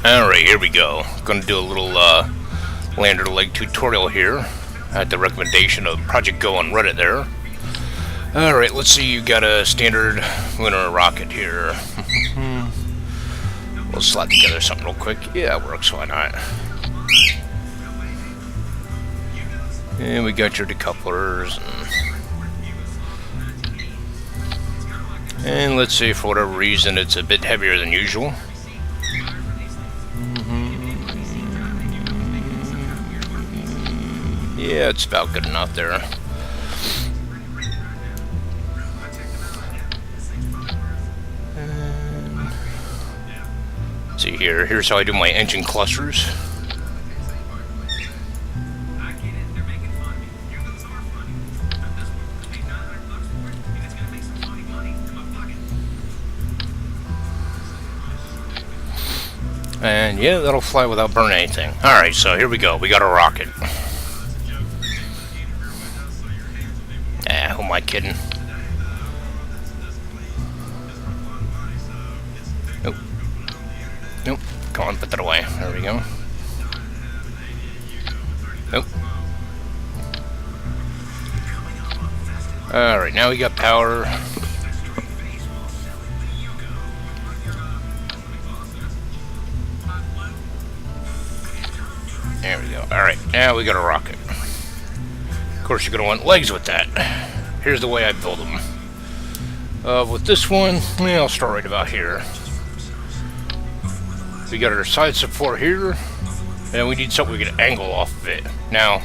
Alright, here we go. Gonna do a little lander leg tutorial here at the recommendation of ProjectGO on Reddit there. Alright, let's see, you got a standard lunar rocket here. We'll slap together something real quick. Yeah, it works, why not? And we got your decouplers. And let's say for whatever reason it's a bit heavier than usual. Yeah, it's about good enough there. And see here, here's how I do my engine clusters. And yeah, that'll fly without burning anything. Alright, so here we go. We got a rocket. Who am I kidding? Nope. Nope. Come on, put that away. There we go. Nope. Alright, now we got power. There we go. Alright, now we got a rocket. Of course, you're going to want legs with that. Here's the way I build them. With this one, I'll start right about here. We got our side support here, and we need something we can angle off of it. Now,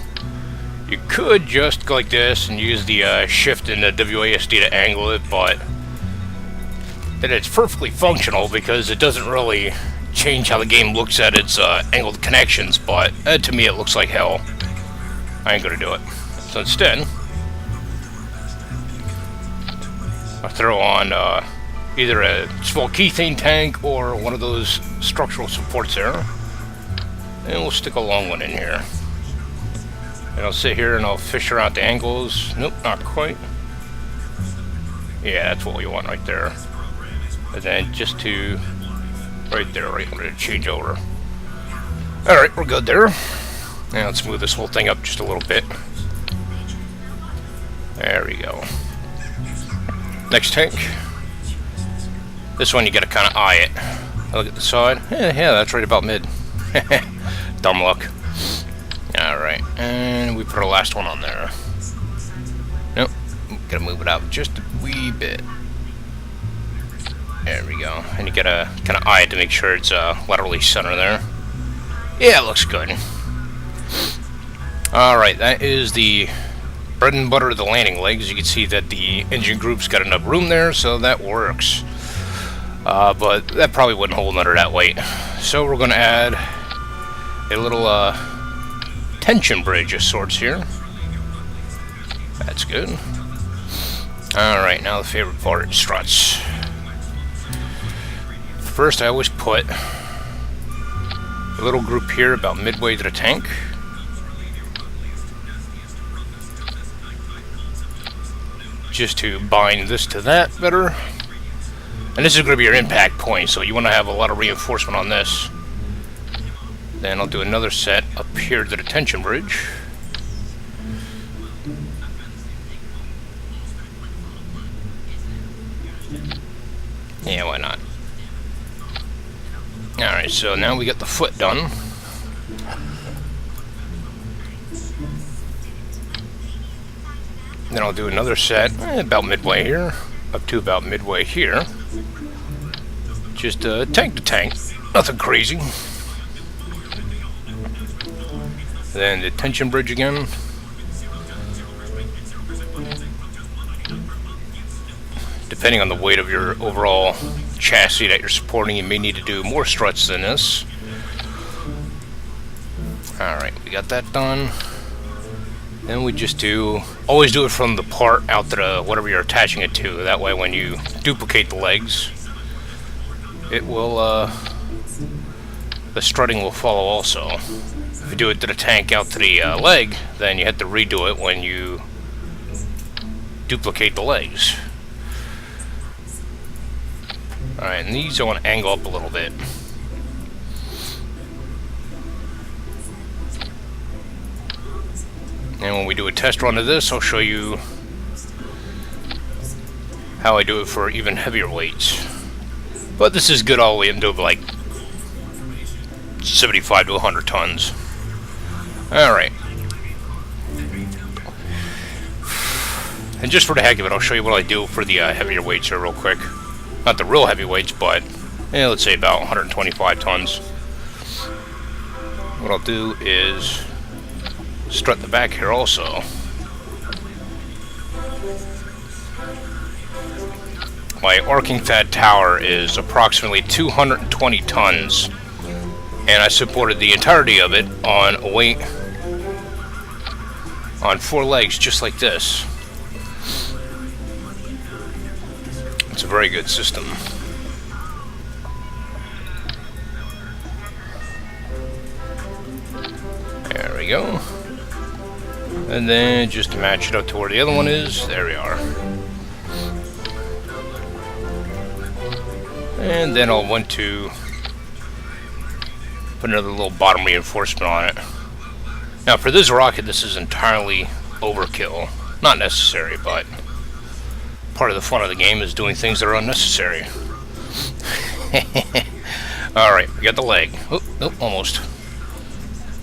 you could just go like this and use the shift and the WASD to angle it, but then it's perfectly functional because it doesn't really change how the game looks at its angled connections, but to me it looks like hell. I ain't gonna do it. So instead, I'll throw on either a small keythane tank or one of those structural supports there, and we'll stick a long one in here. And I'll sit here and I'll fish around the angles. Nope, not quite. Yeah, that's what we want right there. And then just to right there, right under the changeover. Alright, we're good there. Now let's move this whole thing up just a little bit. There we go. Next tank. This one you gotta kinda eye it. Look at the side. Yeah, that's right about mid. Dumb luck. Alright, and we put our last one on there. Nope, gotta move it out just a wee bit. There we go. And you gotta kind of eye it to make sure it's laterally center there. Yeah, it looks good. Alright, that is the bread and butter of the landing legs. You can see that the engine group's got enough room there, so that works. But that probably wouldn't hold under that weight. So we're going to add a little tension bridge of sorts here. That's good. Alright, now the favorite part, struts. First, I always put a little group here about midway to the tank. Just to bind this to that better. And this is going to be your impact point, so you want to have a lot of reinforcement on this. Then I'll do another set up here to the tension bridge. Yeah, why not? Alright, so now we got the foot done. Then I'll do another set about midway here, up to about midway here. Just tank to tank, nothing crazy. Then the tension bridge again. Depending on the weight of your overall chassis that you're supporting, you may need to do more struts than this. Alright, we got that done. Then we just always do it from the part out to the whatever you're attaching it to. That way when you duplicate the legs, it will, the strutting will follow also. If you do it to the tank out to the leg, then you have to redo it when you duplicate the legs. Alright, and these I want to angle up a little bit. And when we do a test run of this, I'll show you how I do it for even heavier weights. But this is good all the way into like 75 to 100 tons. Alright. And just for the heck of it, I'll show you what I do for the heavier weights here real quick. Not the real heavy weights, but let's say about 125 tons. What I'll do is strut the back here also. My arcing fat tower is approximately 220 tons, and I supported the entirety of it on a weight on 4 legs just like this. It's a very good system. There we go. And then just to match it up to where the other one is, there we are. And then I'll want to put another little bottom reinforcement on it. Now for this rocket, this is entirely overkill. Not necessary, but part of the fun of the game is doing things that are unnecessary. Alright, we got the leg. Oh, nope, almost.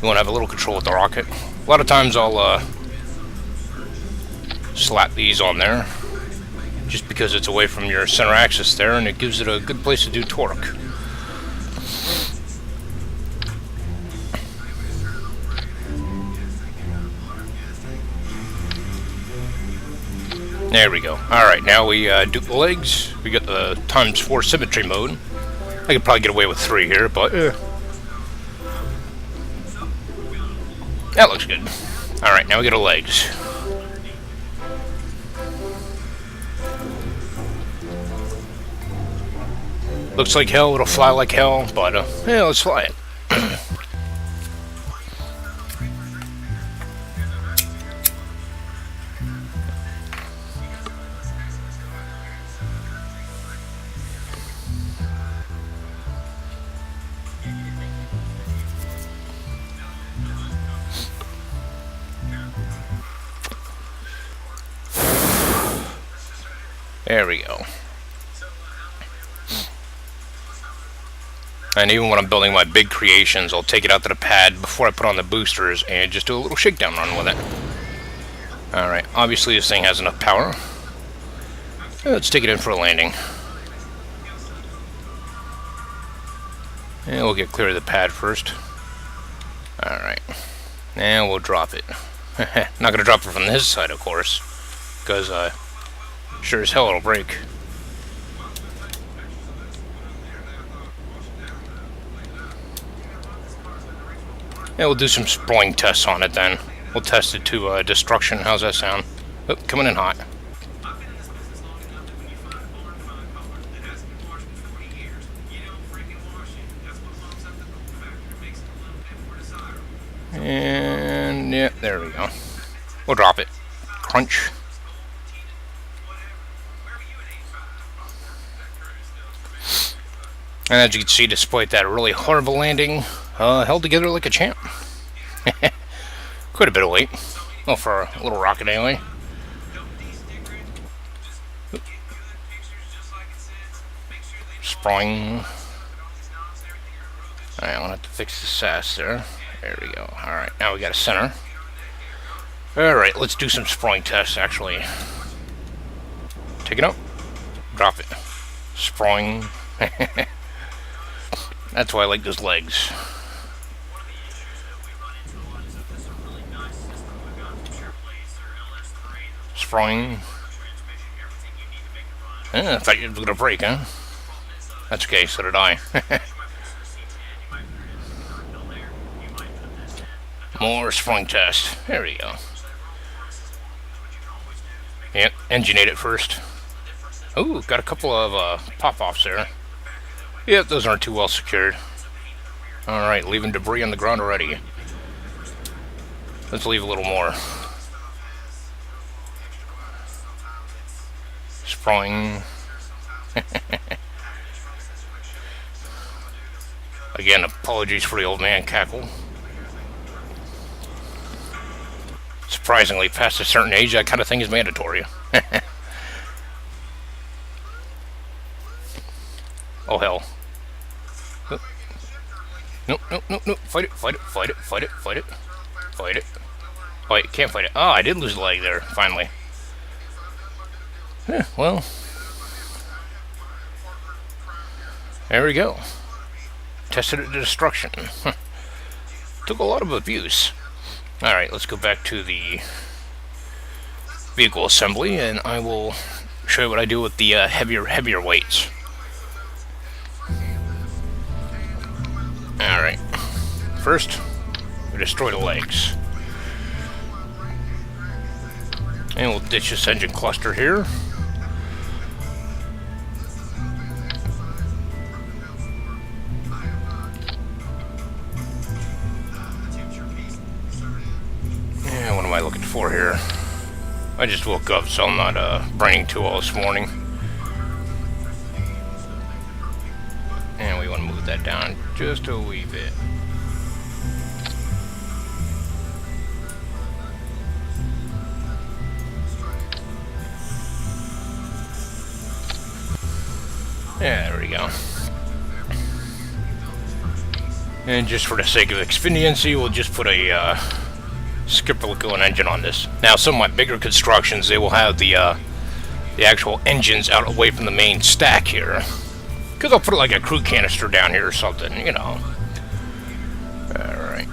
You want to have a little control with the rocket. A lot of times I'll slap these on there, just because it's away from your center axis there, and it gives it a good place to do torque. There we go. Alright, now we do the legs. We got the ×4 symmetry mode. I could probably get away with 3 here, but that looks good. Alright, now we got the legs. Looks like hell, it'll fly like hell, but yeah, let's fly it. There we go. And even when I'm building my big creations, I'll take it out to the pad before I put on the boosters and just do a little shakedown run with it. Alright, obviously this thing has enough power. Let's take it in for a landing. And we'll get clear of the pad first. Alright. And we'll drop it. Not gonna drop it from this side, of course, because sure as hell it'll break. Yeah, we'll do some sprawling tests on it then. We'll test it to destruction. How's that sound? Oh, coming in hot. And yeah, there we go. We'll drop it. Crunch. And as you can see, despite that really horrible landing, held together like a champ. Quite a bit of weight. Well, for a little rocket anyway. Sprawling. Alright, I'm gonna have to fix the sass there. There we go. Alright, now we got a center. Alright, let's do some sprawling tests actually. Take it out. Drop it. Sprawling. That's why I like those legs. Sprawling. I thought you were going to break, huh? That's okay, so did I. More sprawling test. There we go. Yep, engineate it first. Ooh, got a couple of pop-offs there. Yep, those aren't too well secured. Alright, leaving debris on the ground already. Let's leave a little more. Sprawling. Again, apologies for the old man cackle. surprisingly, past a certain age, that kind of thing is mandatory. Oh hell. Nope, nope, nope, nope. Fight it, fight it, fight it, fight it, fight it. Fight it. Oh, wait, can't fight it. Oh, I did lose a leg there, finally. Well. There we go. Tested it to destruction. Took a lot of abuse. Alright, let's go back to the vehicle assembly, and I will show you what I do with the heavier weights. Alright. First, we destroy the legs. And we'll ditch this engine cluster here. And what am I looking for here? I just woke up, so I'm not braining too well this morning. And we want to move that down just a wee bit. Yeah, there we go. And just for the sake of expediency, we'll just put a skipper-going engine on this. Now, some of my bigger constructions, they will have the actual engines out away from the main stack here. Because I'll put like a crew canister down here or something, you know. Alright.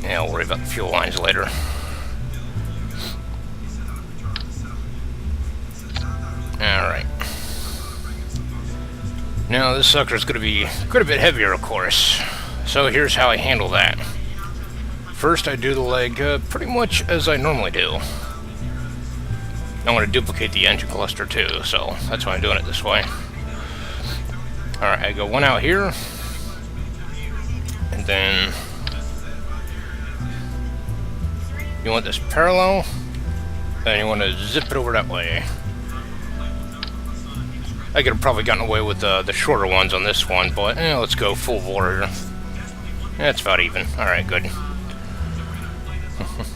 Yeah, I'll worry about the fuel lines later. Alright. Now, this sucker is going to be quite a bit heavier, of course. So here's how I handle that. First, I do the leg pretty much as I normally do. I'm going to duplicate the engine cluster too, so that's why I'm doing it this way. Alright, I go one out here, and then you want this parallel, and you want to zip it over that way. I could have probably gotten away with the shorter ones on this one, but let's go full bore here. That's about even. Alright, good.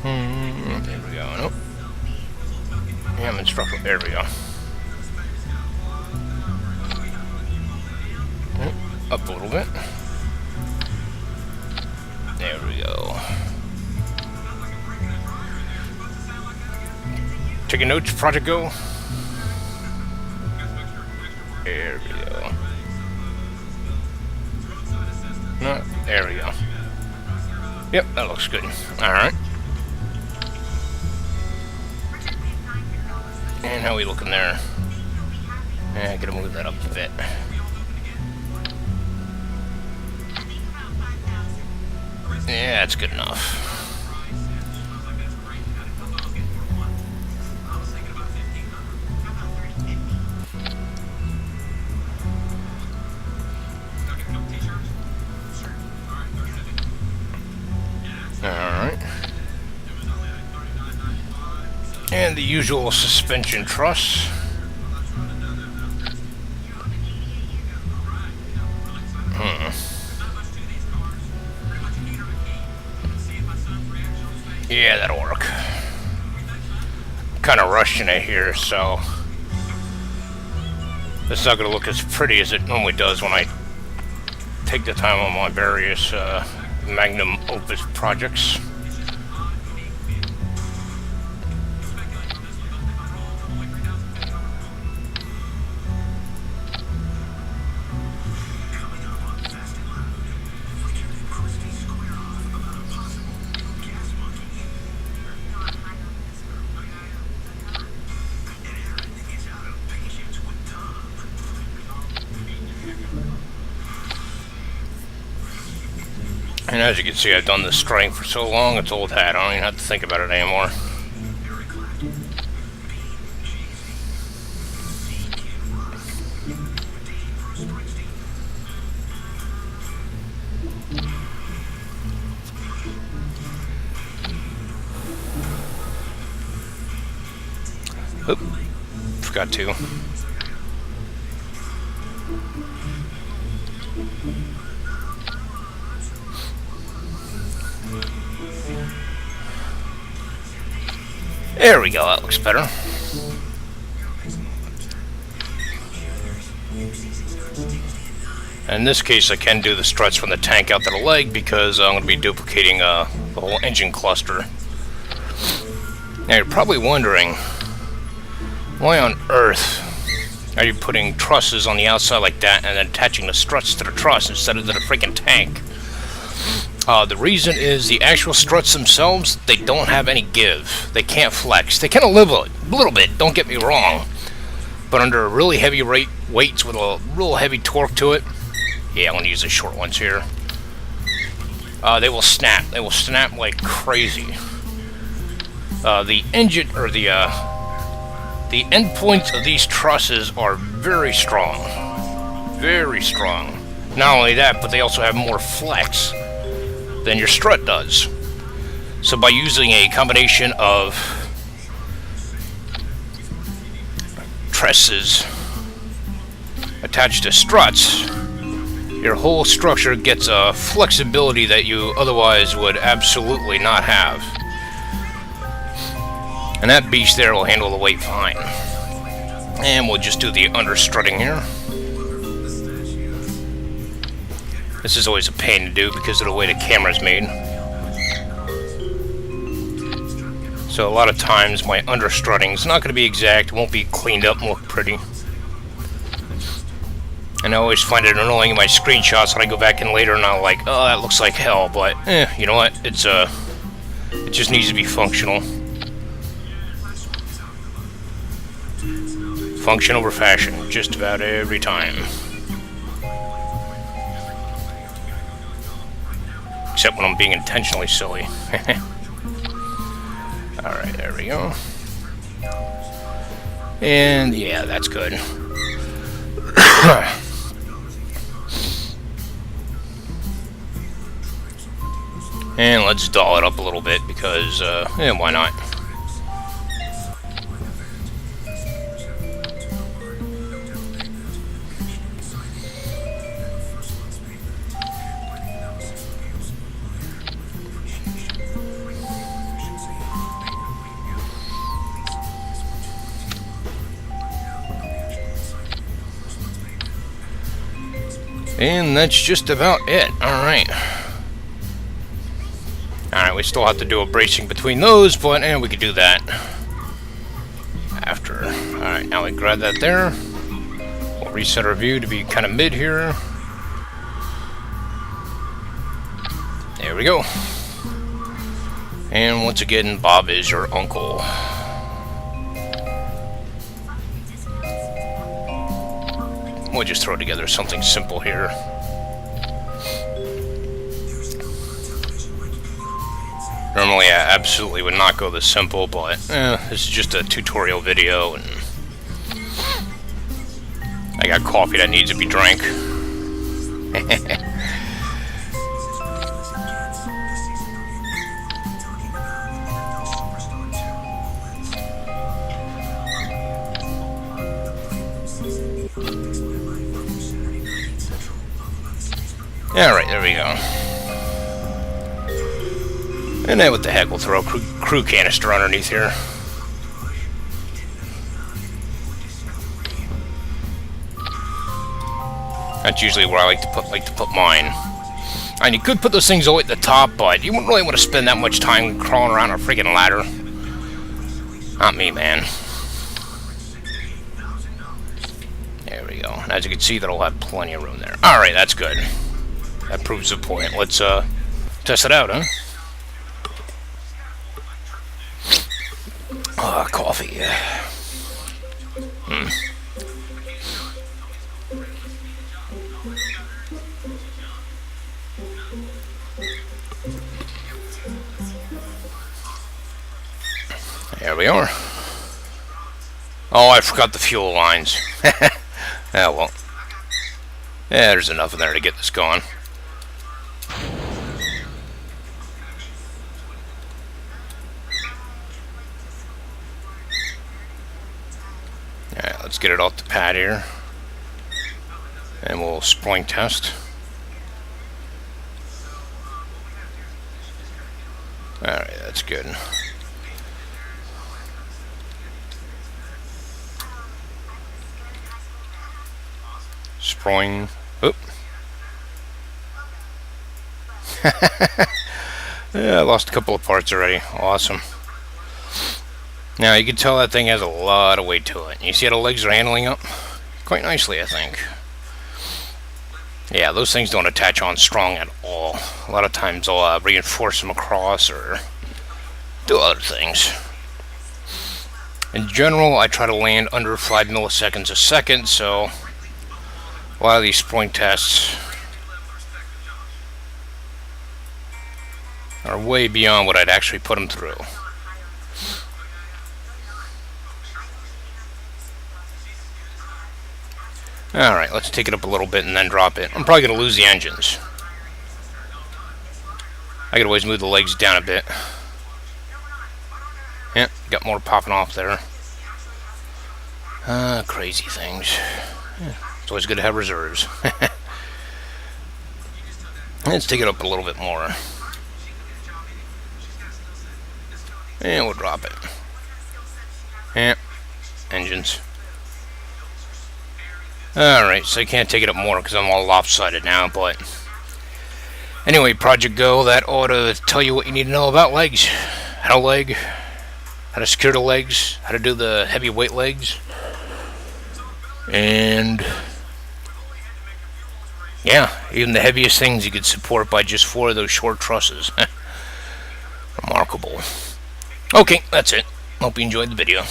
There we go. Nope. Yeah, I'm instructor. There we go. Up a little bit. There we go. Taking notes, ProjectGO. There we go. No, there we go. Yep, that looks good. Alright. And how are we looking there? Yeah, gotta move that up a bit. Yeah, that's good enough. Alright. And the usual suspension truss. Yeah, that'll work. Kind of rushing it here, so it's not going to look as pretty as it normally does when I take the time on my various magnum opus projects. And as you can see, I've done this string for so long, it's old hat. I don't even have to think about it anymore. Oop, forgot to. There we go, that looks better. In this case, I can do the struts from the tank out to the leg because I'm going to be duplicating the whole engine cluster. Now you're probably wondering, why on earth are you putting trusses on the outside like that and then attaching the struts to the truss instead of to the freaking tank? The reason is the actual struts themselves, they don't have any give. They can't flex. They can a little bit, don't get me wrong. But under really heavy weights with a real heavy torque to it, yeah, I'm going to use the short ones here. They will snap. They will snap like crazy. The engine, or the end points of these trusses are very strong. Very strong. Not only that, but they also have more flex than your strut does. So by using a combination of trusses attached to struts, your whole structure gets a flexibility that you otherwise would absolutely not have. And that beast there will handle the weight fine. And we'll just do the understrutting here. This is always a pain to do because of the way the camera's made. So a lot of times my understrutting is not going to be exact, won't be cleaned up and look pretty. And I always find it annoying in my screenshots when I go back in later and I'm like, oh, that looks like hell, but you know what? It just needs to be functional. Function over fashion, just about every time. Except when I'm being intentionally silly. Alright, there we go. And yeah, that's good. And let's doll it up a little bit because, why not? And that's just about it. Alright. Alright, we still have to do a bracing between those, but we could do that after. Alright, now we grab that there. We'll reset our view to be kind of mid here. There we go. And once again, Bob is your uncle. We'll just throw together something simple here. Normally I absolutely would not go this simple, but this is just a tutorial video and I got coffee that needs to be drank. Alright, there we go. And then what the heck, we'll throw a crew canister underneath here. That's usually where I like to put mine. And you could put those things all at the top, but you wouldn't really want to spend that much time crawling around a freaking ladder. Not me, man. There we go. And as you can see, that'll have plenty of room there. Alright, that's good. That proves the point. Let's test it out, huh? Coffee. There we are. Oh, I forgot the fuel lines. Well. Yeah, there's enough in there to get this going. Alright, let's get it off the pad here. And we'll spring test. That's good. Spring. Oop. Yeah, I lost a couple of parts already. Awesome. Now you can tell that thing has a lot of weight to it. You see how the legs are handling up? Quite nicely, I think. Yeah, those things don't attach on strong at all. A lot of times I'll reinforce them across or do other things. In general, I try to land under 5 milliseconds a second, so a lot of these spring tests are way beyond what I'd actually put them through. Alright, let's take it up a little bit and then drop it. I'm probably going to lose the engines. I could always move the legs down a bit. Yep, got more popping off there. Crazy things. Yeah, it's always good to have reserves. Let's take it up a little bit more. And we'll drop it. Yep, engines. Alright, so I can't take it up more because I'm all lopsided now, but anyway, ProjectGO, that ought to tell you what you need to know about legs. How to leg, how to secure the legs, how to do the heavyweight legs, and yeah, even the heaviest things you could support by just 4 of those short trusses. Remarkable. Okay, that's it. Hope you enjoyed the video.